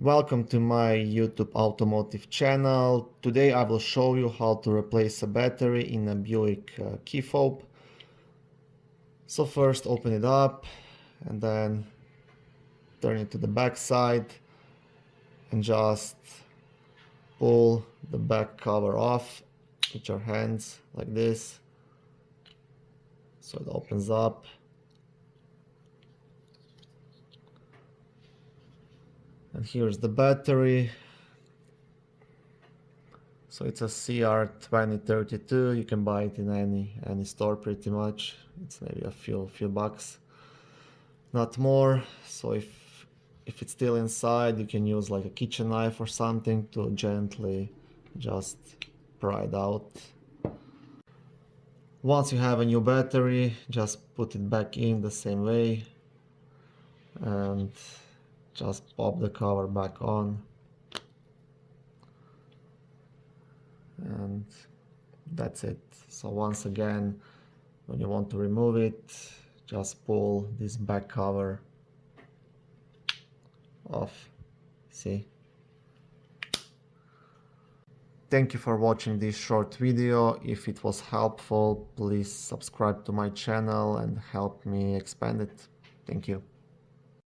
Welcome to my YouTube automotive channel. Today I will show you how to replace a battery in a Buick Key Fob. So first open it up and then turn it to the back side and just pull the back cover off with your hands like this. So it opens up. And here's the battery. So it's a CR2032. You can buy it in any store pretty much. It's maybe a few bucks, not more. So if it's still inside, you can use like a kitchen knife or something to gently just pry it out. Once you have a new battery, just put it back in the same way and just pop the cover back on. And that's it. So once again, when you want to remove it, just pull this back cover off. See? Thank you for watching this short video. If it was helpful, please subscribe to my channel and help me expand it. Thank you.